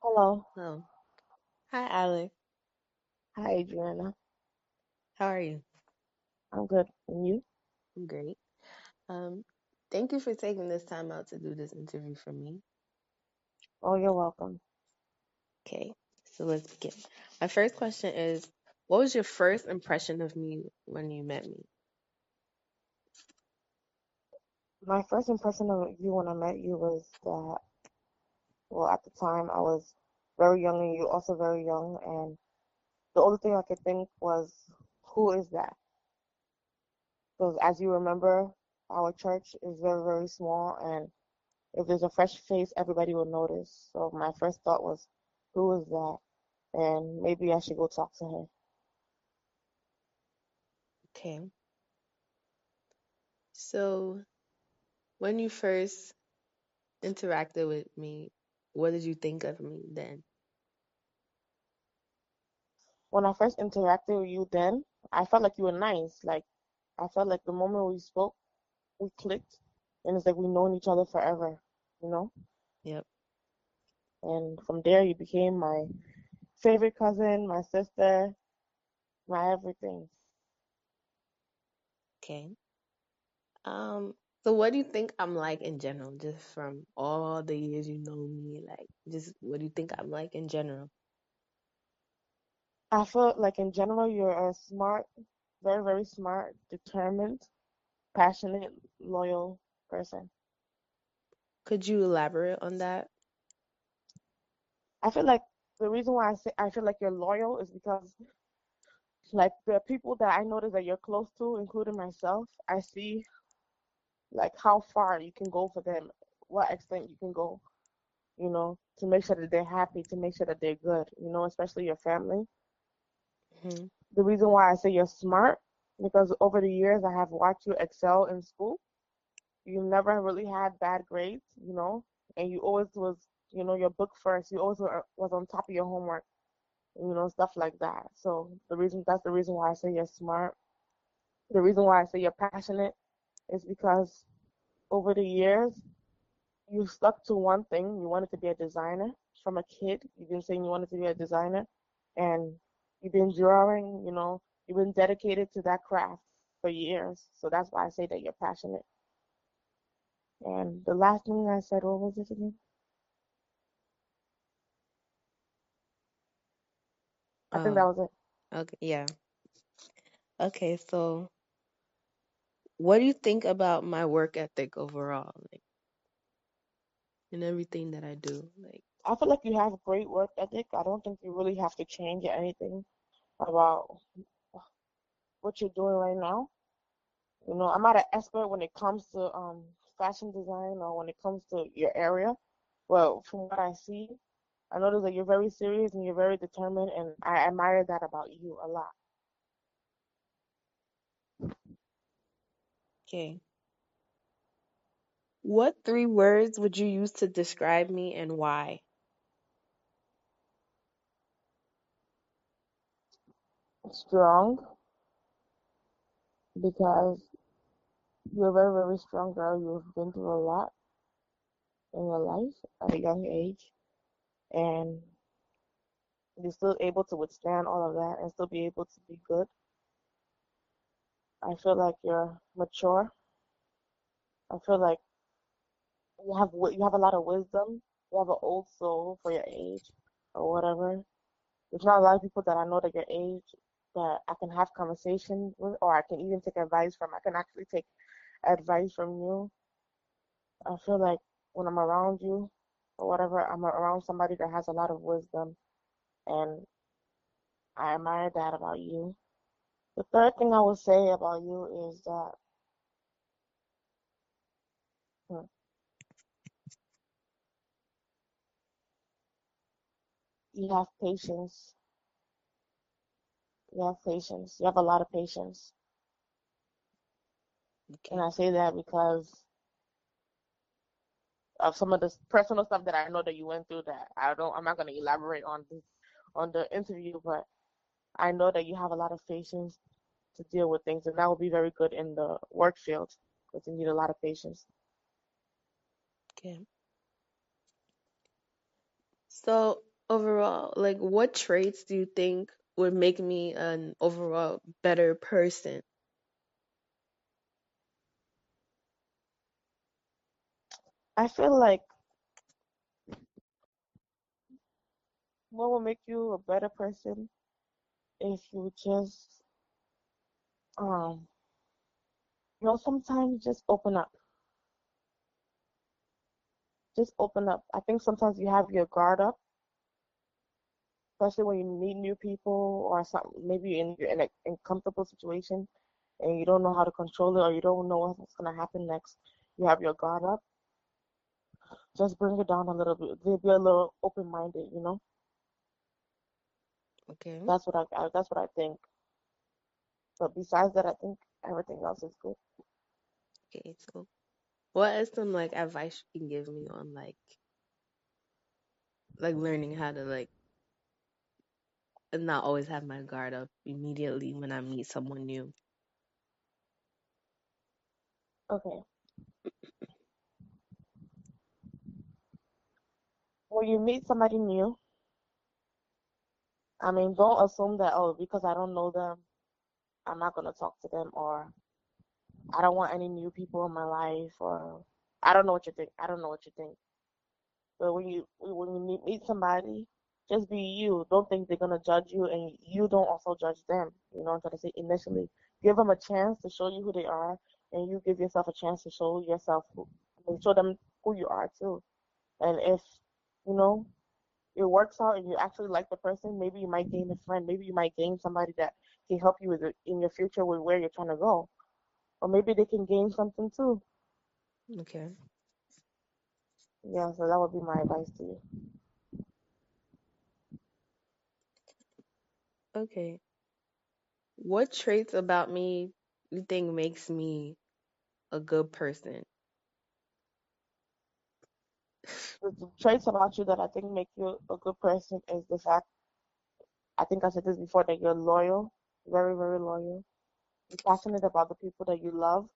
Hello. Oh, hi, Alex. Hi, Adriana. How are you? I'm good. And you? I'm great. Um, Thank you for taking this time out to do this interview for me. Oh, you're welcome. Okay, so let's begin. My first question is, what was your first impression of me when you met me? My first impression of you when I met you was that, well, at the time I was very young and you also very young. And the only thing I could think was, who is that? Because as you remember, our church is very, very small. And if there's a fresh face, everybody will notice. So my first thought was, who is that? And maybe I should go talk to her. Okay, so when you first interacted with me, what did you think of me then? When I first interacted with you then, I felt like you were nice. Like, I felt like the moment we spoke, we clicked, and it's like we known each other forever, you know? Yep. And from there, you became my favorite cousin, my sister, my everything. Okay. Um, so what do you think I'm like in general, just from all the years you know me? Like, just what do you think I'm like in general? I feel like in general, you're a smart, very, very smart, determined, passionate, loyal person. Could you elaborate on that? I feel like the reason why I say I feel like you're loyal is because like the people that I notice that you're close to, including myself, I see like how far you can go for them, what extent you can go, to make sure that they're happy, to make sure that they're good, especially your family. Hmm. The reason why I say you're smart, because over the years I have watched you excel in school. You never really had bad grades, and you always was, your book first. You always was on top of your homework, stuff like that. So that's the reason why I say you're smart. The reason why I say you're passionate is because over the years you stuck to one thing. You wanted to be a designer from a kid. You've been saying you wanted to be a designer, and you've been drawing. You've been dedicated to that craft for years. So that's why I say that you're passionate. And the last thing I said, what was it again? I think that Oh, was it. okay, yeah. Okay, so what do you think about my work ethic overall, like in everything that I do? Like, I feel like you have great work ethic. I don't think you really have to change anything about what you're doing right now. I'm not an expert when it comes to fashion design or when it comes to your area. Well, from what I see, I notice that you're very serious and you're very determined, and I admire that about you a lot. okay, what three words would you use to describe me and why? Strong, because you're a very, very strong girl. You've been through a lot in your life at a young age, and you're still able to withstand all of that and still be able to be good. I feel like you're mature. I feel like you have a lot of wisdom. You have an old soul for your age or whatever. There's not a lot of people that I know that your age that I can have conversations with, or I can even take advice from. I can actually take advice from you. I feel like when I'm around you or whatever, I'm around somebody that has a lot of wisdom, and I admire that about you. The third thing I would say about you is that hmm, you have patience. You have patience. You have a lot of patience. And Okay, I say that because of some of the personal stuff that I know that you went through that I'm not going to elaborate on the interview, but I know that you have a lot of patience to deal with things, and that will be very good in the work field because you need a lot of patience. okay. So overall, like what traits do you think would make me an overall better person? I feel like what will make you a better person if you just, um, sometimes just open up. Just open up. I think sometimes you have your guard up, especially when you meet new people or something. Maybe you're in an uncomfortable situation and you don't know how to control it or you don't know what's gonna happen next. You have your guard up. Just bring it down a little bit. Be a little open minded. Okay. That's what I think. But besides that, I think everything else is good. Okay, so what is some like advice you can give me on like learning how to like not always have my guard up immediately when I meet someone new? Okay. When you meet somebody new, I mean, don't assume that, oh, because I don't know them, I'm not gonna talk to them, or I don't want any new people in my life, or I don't know what you think. I don't know what you think. But when you meet somebody, just be you. Don't think they're gonna judge you, and you don't also judge them. You know what I'm trying to say? Initially, give them a chance to show you who they are, and you give yourself a chance to show yourself show them who you are too. And if you know it works out, and you actually like the person, maybe you might gain a friend. Maybe you might gain somebody that can help you with in your future with where you're trying to go, or maybe they can gain something too. Okay. Yeah, so that would be my advice to you. Okay. What traits about me you think makes me a good person? The traits about you that I think make you a good person is the fact, I think I said this before, that you're loyal, very, very loyal. You're passionate about the people that you love,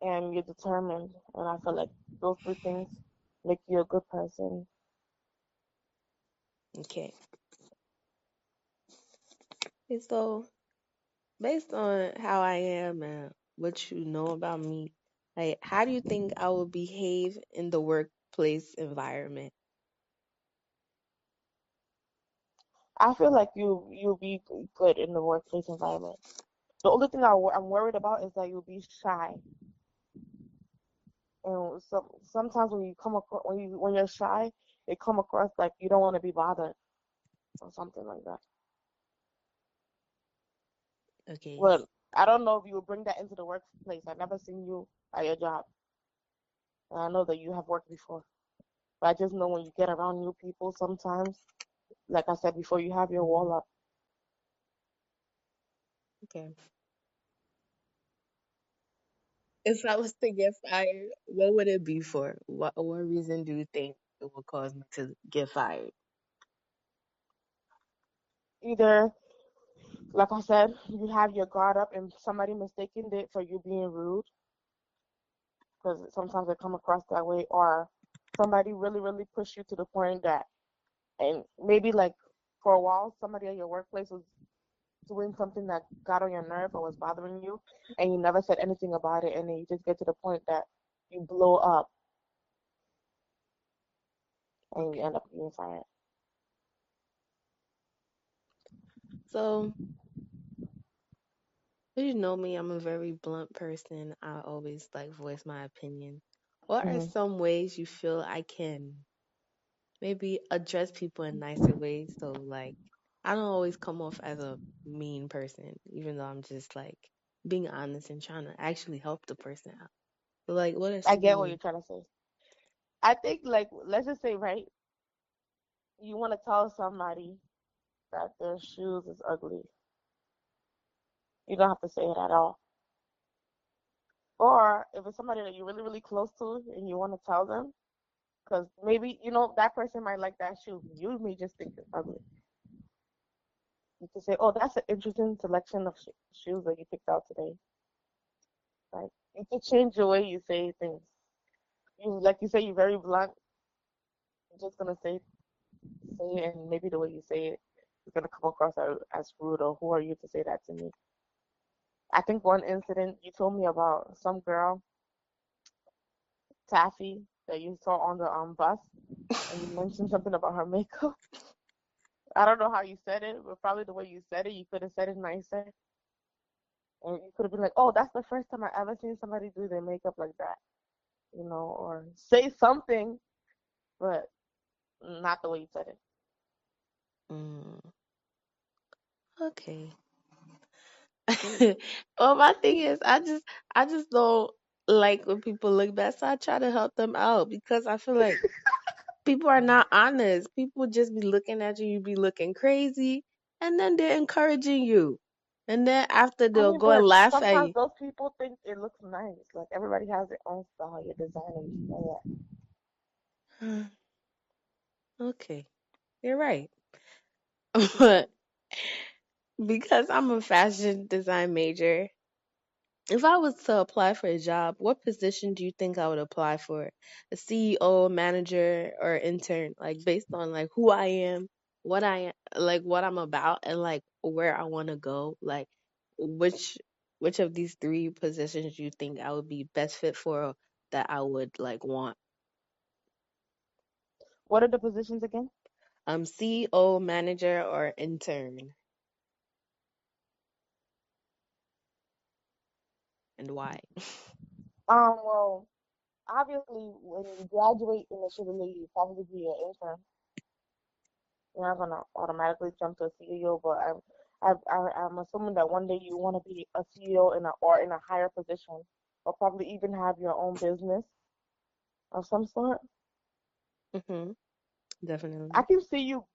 and you're determined. And I feel like those three things make you a good person. Okay. And so, based on how I am and what you know about me, like, how do you think I will behave in the workplace environment? I feel like you'll be good in the workplace environment. The only thing I'm worried about is that you'll be shy. And sometimes when you come across when you're shy, it come across like you don't want to be bothered or something like that. Okay. But I don't know if you would bring that into the workplace. I've never seen you at your job, and I know that you have worked before. But I just know when you get around new people, sometimes, like I said before, you have your wall up. Okay. If I was to get fired, what would it be for? What reason do you think it would cause me to get fired? Either, like I said, you have your guard up, and somebody mistaken it for you being rude, because sometimes they come across that way, or somebody really, really pushed you to the point that, and maybe like for a while, somebody at your workplace was doing something that got on your nerve or was bothering you, and you never said anything about it, and then you just get to the point that you blow up and you Okay. end up being fired. So, you know me, I'm a very blunt person. I always like voice my opinion. What are Hmm. some ways you feel I can maybe address people in nicer ways? So, like, I don't always come off as a mean person, even though I'm just like being honest and trying to actually help the person out. So, like, what are I some get what ways? you're trying to say. I think, like, let's just say, right, you want to tell somebody that their shoes is ugly. You don't have to say it at all. Or if it's somebody that you're really, really close to and you want to tell them, because maybe, that person might like that shoe. You may just think it's ugly. You can say, oh, that's an interesting selection of shoes that you picked out today. Like, you can change the way you say things. Like you say, you're very blunt. You're just gonna say it, and maybe the way you say it is gonna come across as rude. Or who are you to say that to me? I think one incident you told me about some girl, Taffy, that you saw on the bus, and you mentioned something about her makeup. I don't know how you said it, but probably the way you said it, you could have said it nicer. And you could have been like, "Oh, that's the first time I ever seen somebody do their makeup like that," or say something, but not the way you said it. Mm, okay. Well, my thing is, I just don't like when people look bad, so I try to help them out because I feel like people are not honest. People just be looking at you, you be looking crazy, and then they're encouraging you, and then after I they'll mean, go and but laugh at sometimes you. those people think it looks nice. Like everybody has their own style, your designer, you know that. Okay, you're right, but because I'm a fashion design major, if I was to apply for a job, what position do you think I would apply for? A CEO, manager, or intern? Like based on like who I am, what I like, what I'm about, and like where I want to go. Like which which of these three positions do you think I would be best fit for that I would like want? What are the positions again? CEO, manager, or intern, and why? Well, obviously, when you graduate initially, you probably be an intern. You're not gonna automatically jump to a CEO, but I'm assuming that one day you want to be a CEO in a higher position, or probably even have your own business of some sort. Mhm. I Definitely. can see you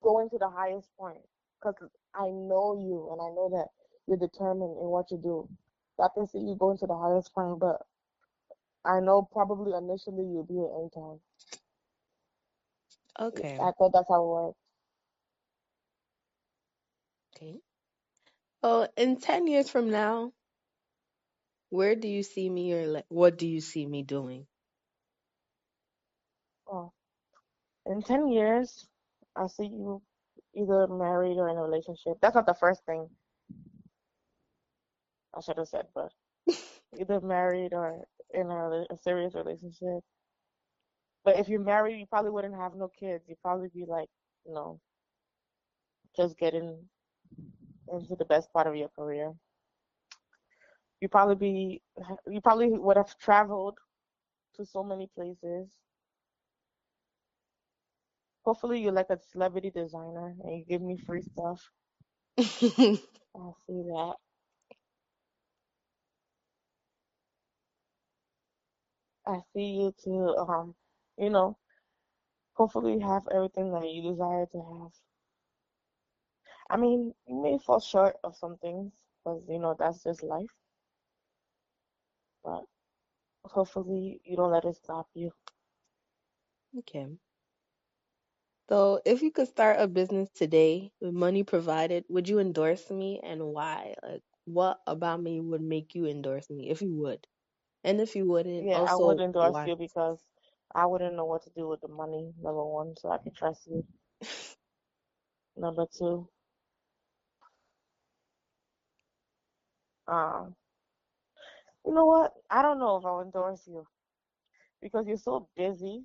going to the highest point because I know you and I know that you're determined in what you do. So I can see you going to the highest point, but I know probably initially you'll be an intern. Okay. I thought that's how it works. Okay. Well, in 10 years from now, where do you see me or like what do you see me doing? Oh, in 10 years, I see you either married or in a relationship. That's not the first thing I should have said, but either married or in a serious relationship. But if you're married, you probably wouldn't have no kids. You'd probably be like, you know, just getting into the best part of your career. You probably would have traveled to so many places. Hopefully, you're like a celebrity designer and you give me free stuff. I see that. I see you to you know, hopefully have everything that you desire to have. I mean, you may fall short of some things because that's just life, but hopefully you don't let it stop you. Okay. So, if you could start a business today with money provided, would you endorse me and why? Like, what about me would make you endorse me if you would? And if you wouldn't, Yeah, I would also endorse why? you because I wouldn't know what to do with the money, number one, so I can trust you. Number two, um, you know what? I don't know if I'll endorse you because you're so busy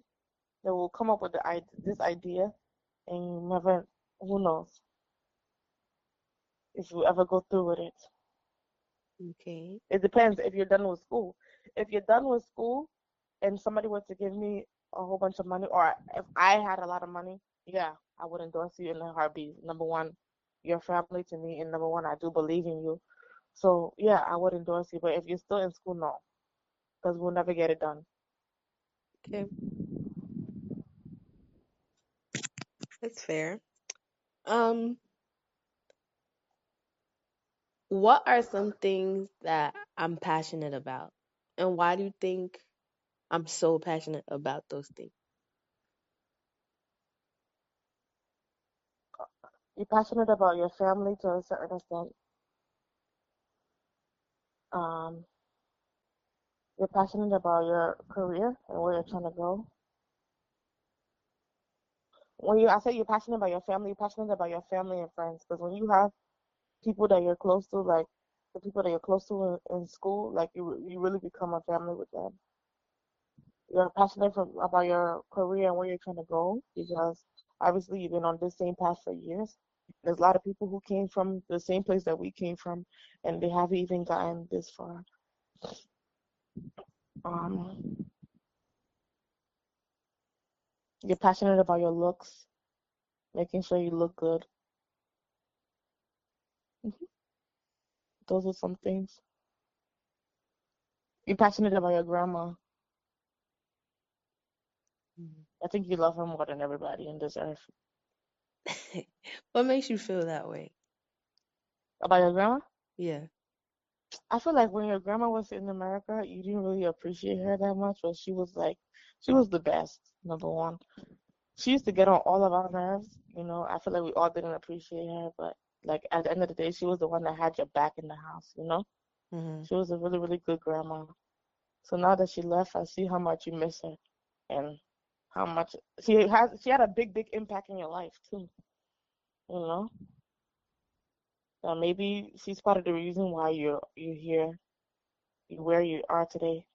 that we'll come up with this idea and you never, who knows if you ever go through with it. Okay. It depends if you're done with school. If you're done with school and somebody were to give me a whole bunch of money, or if I had a lot of money, yeah, I would endorse you in a heartbeat. Number one, you're family to me, and number one, I do believe in you. So yeah, I would endorse you. But if you're still in school, no, because we'll never get it done. Okay. That's fair. Um, what are some things that I'm passionate about? And why do you think I'm so passionate about those things? You're passionate about your family to a certain extent. Um, you're passionate about your career and where you're trying to go. I say you're passionate about your family, you're passionate about your family and friends. Because when you have people that you're close to, like the people that you're close to in school, like you really become a family with them. You're passionate about your career and where you're trying to go because obviously you've been on this same path for years. There's a lot of people who came from the same place that we came from, and they haven't even gotten this far. Um, you're passionate about your looks, making sure you look good. Mhm. Those are some things. You're passionate about your grandma. Mhm. I think you love her more than everybody in this earth. What makes you feel that way? About your grandma? Yeah. I feel like when your grandma was in America, you didn't really appreciate her that much, but she was the best, number one. She used to get on all of our nerves, you know. I feel like we all didn't appreciate her, but like at the end of the day, she was the one that had your back in the house, you know. Hmm. She was a really, really good grandma. So now that she left, I see how much you miss her and how much she had a big, big impact in your life too, you know. Maybe she's part of the reason why you're here, you where you are today.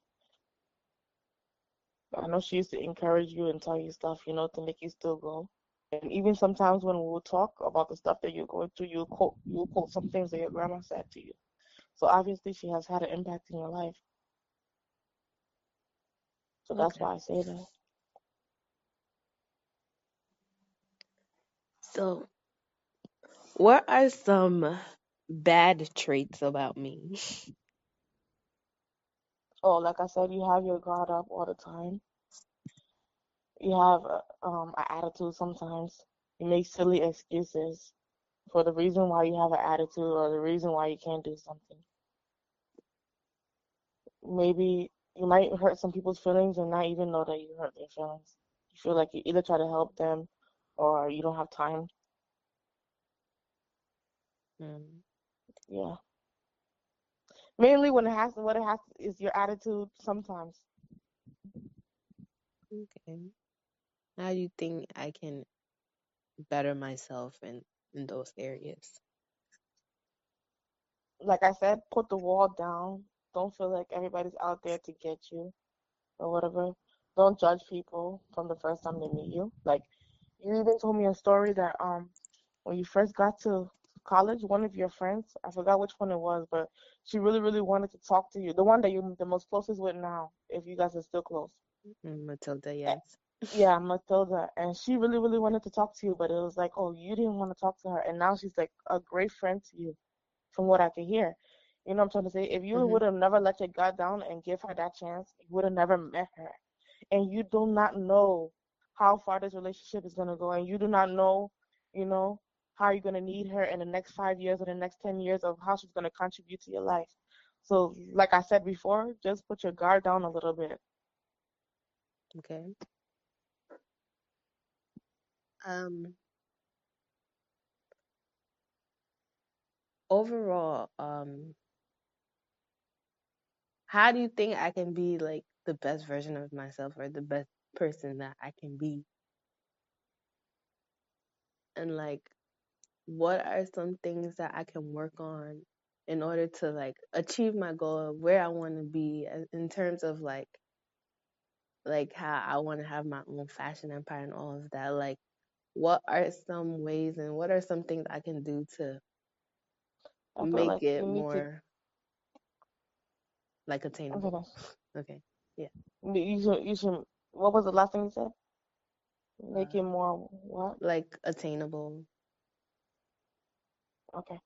I know she used to encourage you and tell you stuff, you know, to make you still go. And even sometimes when we will talk about the stuff that you're going through, you'll quote some things that your grandma said to you. So obviously she has had an impact in your life. So that's Okay. why I say that. So, what are some bad traits about me? Oh, like I said, you have your guard up all the time. You have an attitude sometimes. You make silly excuses for the reason why you have an attitude or the reason why you can't do something. Maybe you might hurt some people's feelings and not even know that you hurt their feelings. You feel like you either try to help them or you don't have time. Mm, Yeah. Mainly when what it has is your attitude sometimes. okay. How do you think I can better myself in those areas? Like I said, put the wall down. Don't feel like everybody's out there to get you or whatever. Don't judge people from the first time they meet you. Like you even told me a story that when you first got to college, one of your friends, I forgot which one it was, but she really, really wanted to talk to you. The one that you're the most closest with now, if you guys are still close. Matilda, Eh, yes. Yeah, Matilda. And she really, really wanted to talk to you, but it was like, oh, you didn't want to talk to her. And now she's like a great friend to you, from what I can hear. You know what I'm trying to say? If you Hmm. would have never let your guard down and give her that chance, you would have never met her. And you do not know how far this relationship is gonna go, and you do not know, you know, how you're gonna need her in the next 5 years or the next 10 years of how she's gonna contribute to your life. So, like I said before, just put your guard down a little bit. Okay. Um, Overall, how do you think I can be like the best version of myself or the best person that I can be? And like, what are some things that I can work on in order to like achieve my goal of where I want to be in terms of like how I want to have my own fashion empire and all of that. Like, what are some ways and what are some things I can do to I feel make like it you need to. more like I'm attainable? finished. Okay. Yeah. You should. What was the last thing you said? Make Uh, it more what? like attainable. Okay.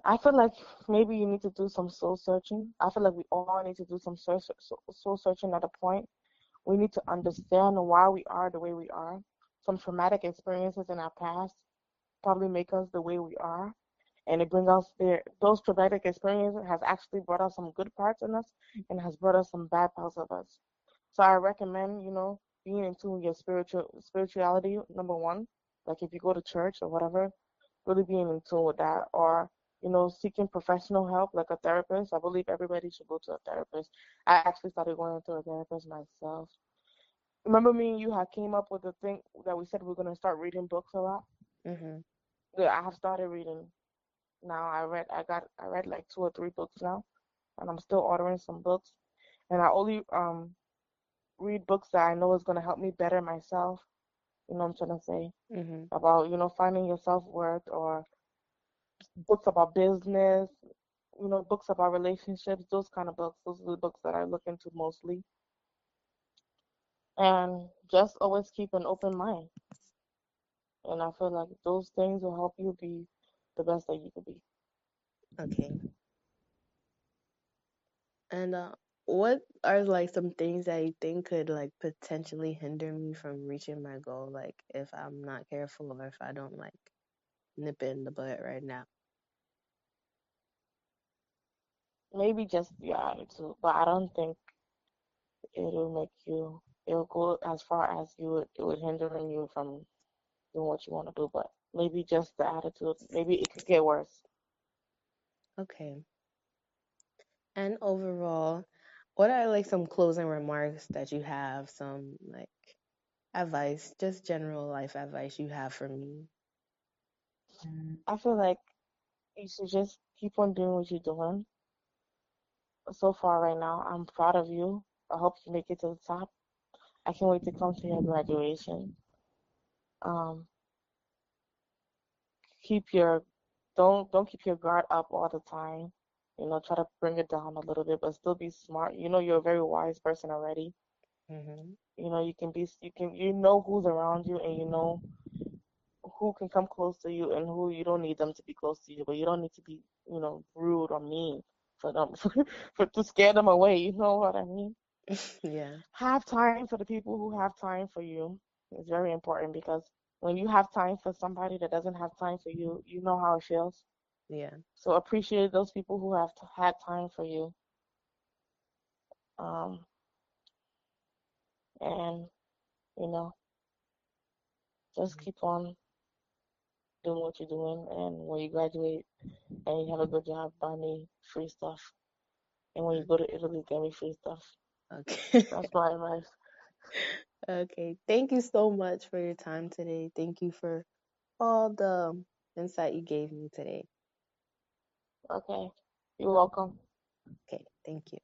I feel like maybe you need to do some soul searching. I feel like we all need to do some soul searching at a point. We need to understand why we are the way we are. Some traumatic experiences in our past probably make us the way we are. And it brings us there. Those traumatic experiences has actually brought out some good parts in us and has brought us some bad parts of us. So I recommend, being in tune with your spirituality, number one. Like if you go to church or whatever, really being in tune with that. Or, seeking professional help like a therapist. I believe everybody should go to a therapist. I actually started going to a therapist myself. Remember me and you had came up with the thing that we said we are gonna start reading books a lot. Mhm. Yeah, I have started reading now. I read like 2 or 3 books now, and I'm still ordering some books. And I only read books that I know is gonna help me better myself. You know what I'm trying to say Mhm. about finding your self worth, or books about business. Books about relationships. Those kind of books. Those are the books that I look into mostly. And just always keep an open mind. And I feel like those things will help you be the best that you could be. Okay. And what are like some things that you think could like potentially hinder me from reaching my goal? Like if I'm not careful or if I don't like nip it in the bud right now. Maybe just your attitude, but I don't think it'll go as far as it would hindering you from doing what you want to do. But maybe just the attitude. Maybe it could get worse. Okay. And overall, what are like some closing remarks that you have? Some like advice, just general life advice you have for me? I feel like you should just keep on doing what you're doing. So far, right now, I'm proud of you. I hope you make it to the top. I can't wait to come to your graduation. Um, keep your don't keep your guard up all the time. Try to bring it down a little bit, but still be smart. You're a very wise person already. Mhm. You know who's around you, and you know who can come close to you and who you don't need them to be close to you, but you don't need to be, rude or mean for them for to scare them away. You know what I mean? Yeah. Have time for the people who have time for you. It's very important because when you have time for somebody that doesn't have time for you, you know how it feels. Yeah. So appreciate those people who have had time for you. Um, and you know, just keep on doing what you're doing. And when you graduate and you have a good job, buy me free stuff. And when you go to Italy, get me free stuff. Okay. That's my advice. Okay. Thank you so much for your time today. Thank you for all the insight you gave me today. Okay. You're welcome. Okay. Thank you.